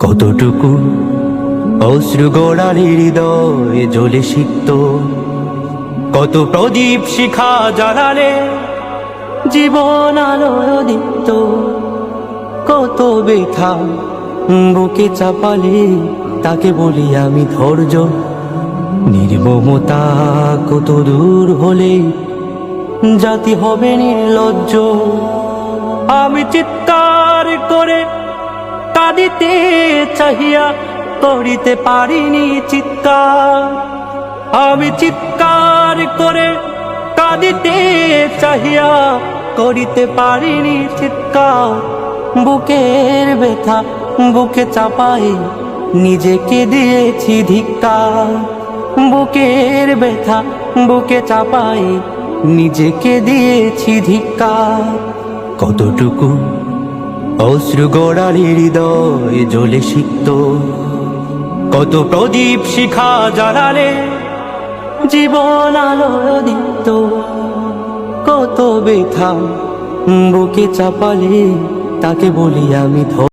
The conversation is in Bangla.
কতটুকু অশ্রু গড়ালে হৃদয়ে জ্বলে সিক্ত, কত প্রদীপ শিখা জ্বালালে জীবন আলোয় দীপ্ত, কত ব্যথা বুকে চাপালে তাকে বলি আমি ধৈর্য। নির্মমতা কত দূর হলে জাতি হবে নির্লজ্জ। আমি চিৎকার করে কাঁদিতে চাহিয়া করিতে পারিনি চিৎকার। আমি চিৎকার করে কাঁদিতে চাহিয়া করিতে পারিনি চিৎকার। বুকের ব্যথা বুকে চাপাই নিজেকে দিয়েছি ধিক্কার। বুকের ব্যথা বুকে চাপাই নিজেকে দিয়েছি ধিক্কার। কতটুকু অশ্রু গড়ালে হৃদয়ে জ্বলে সিক্ত, কত প্রদীপ শিখা জ্বালালে জীবন আলোয় দীপ্ত, কত ব্যথা বুকে চাপালে তাকে বলি আমি